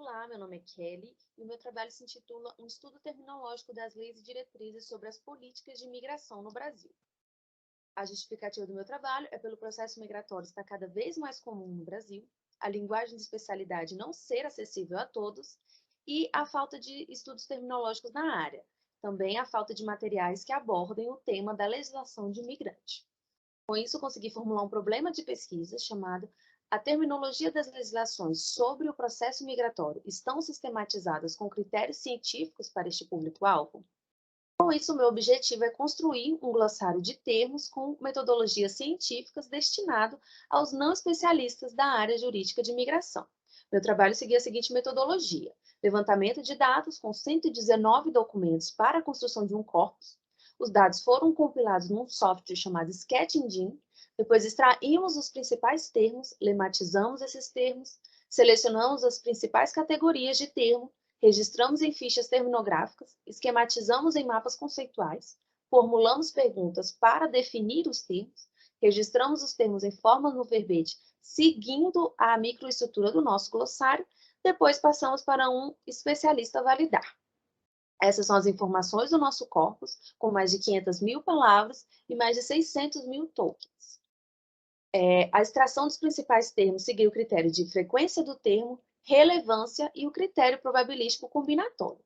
Olá, meu nome é Kelly e o meu trabalho se intitula Um estudo terminológico das leis e diretrizes sobre as políticas de imigração no Brasil. A justificativa do meu trabalho é pelo processo migratório estar cada vez mais comum no Brasil, a linguagem de especialidade não ser acessível a todos e a falta de estudos terminológicos na área. Também a falta de materiais que abordem o tema da legislação de imigrante. Com isso, consegui formular um problema de pesquisa chamado A terminologia das legislações sobre o processo migratório estão sistematizadas com critérios científicos para este público-alvo? Com isso, meu objetivo é construir um glossário de termos com metodologias científicas destinado aos não especialistas da área jurídica de imigração. Meu trabalho seguia a seguinte metodologia: levantamento de dados com 119 documentos para a construção de um corpus. Os dados foram compilados num software chamado Sketch Engine. Depois extraímos os principais termos, lematizamos esses termos, selecionamos as principais categorias de termo, registramos em fichas terminográficas, esquematizamos em mapas conceituais, formulamos perguntas para definir os termos, registramos os termos em formas no verbete, seguindo a microestrutura do nosso glossário, depois passamos para um especialista validar. Essas são as informações do nosso corpus, com mais de 500 mil palavras e mais de 600 mil tokens. A extração dos principais termos seguiu o critério de frequência do termo, relevância e o critério probabilístico combinatório.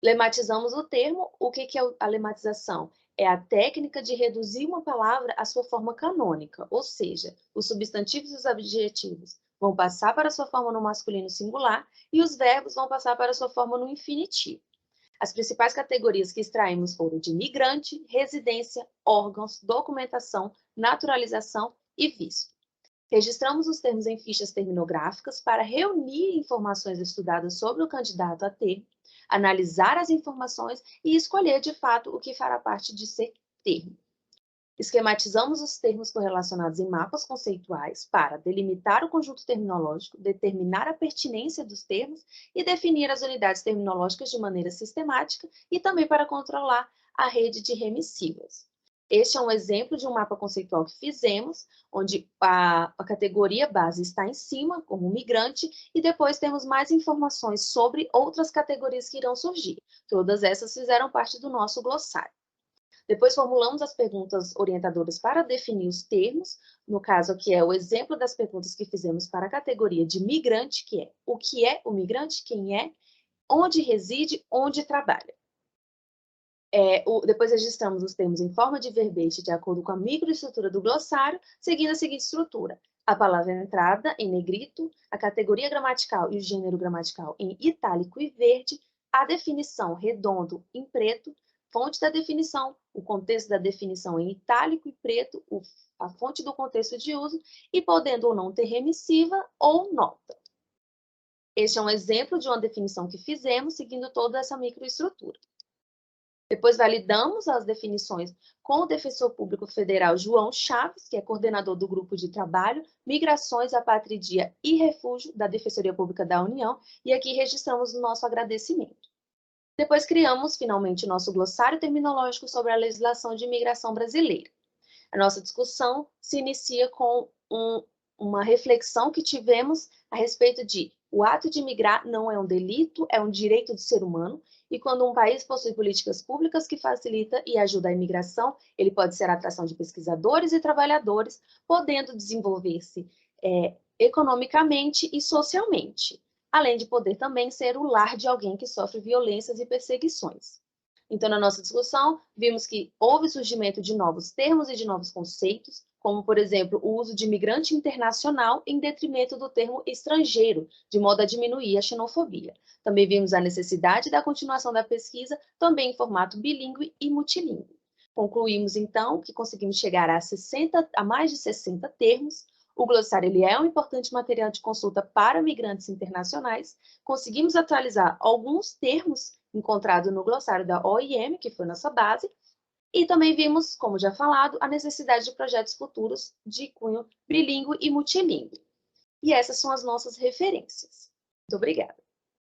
Lematizamos o termo. O que é a lematização? É a técnica de reduzir uma palavra à sua forma canônica, ou seja, os substantivos e os adjetivos vão passar para a sua forma no masculino singular e os verbos vão passar para a sua forma no infinitivo. As principais categorias que extraímos foram de migrante, residência, órgãos, documentação, naturalização e visto. Registramos os termos em fichas terminográficas para reunir informações estudadas sobre o candidato a termo, analisar as informações e escolher, de fato, o que fará parte de ser termo. Esquematizamos os termos correlacionados em mapas conceituais para delimitar o conjunto terminológico, determinar a pertinência dos termos e definir as unidades terminológicas de maneira sistemática e também para controlar a rede de remissivas. Este é um exemplo de um mapa conceitual que fizemos, onde a categoria base está em cima, como migrante, e depois temos mais informações sobre outras categorias que irão surgir. Todas essas fizeram parte do nosso glossário. Depois formulamos as perguntas orientadoras para definir os termos, no caso aqui é o exemplo das perguntas que fizemos para a categoria de migrante, que é o que é o migrante, quem é, onde reside, onde trabalha. Depois registramos os termos em forma de verbete de acordo com a microestrutura do glossário, seguindo a seguinte estrutura: a palavra entrada em negrito, a categoria gramatical e o gênero gramatical em itálico e verde, a definição redondo em preto, fonte da definição, o contexto da definição em itálico e preto, a fonte do contexto de uso e podendo ou não ter remissiva ou nota. Este é um exemplo de uma definição que fizemos seguindo toda essa microestrutura. Depois validamos as definições com o defensor público federal João Chaves, que é coordenador do grupo de trabalho Migrações, Apátridia e Refúgio da Defensoria Pública da União, e aqui registramos o nosso agradecimento. Depois criamos, finalmente, o nosso glossário terminológico sobre a legislação de imigração brasileira. A nossa discussão se inicia com uma reflexão que tivemos a respeito de o ato de migrar não é um delito, é um direito do ser humano, e quando um país possui políticas públicas que facilitam e ajudam a imigração, ele pode ser a atração de pesquisadores e trabalhadores, podendo desenvolver-se economicamente e socialmente, além de poder também ser o lar de alguém que sofre violências e perseguições. Então, na nossa discussão, vimos que houve surgimento de novos termos e de novos conceitos, como, por exemplo, o uso de migrante internacional em detrimento do termo estrangeiro, de modo a diminuir a xenofobia. Também vimos a necessidade da continuação da pesquisa, também em formato bilíngue e multilíngue. Concluímos, então, que conseguimos chegar a mais de 60 termos. O glossário ele é um importante material de consulta para migrantes internacionais. Conseguimos atualizar alguns termos encontrados no glossário da OIM, que foi nossa base, e também vimos, como já falado, a necessidade de projetos futuros de cunho bilíngue e multilíngue. E essas são as nossas referências. Muito obrigada.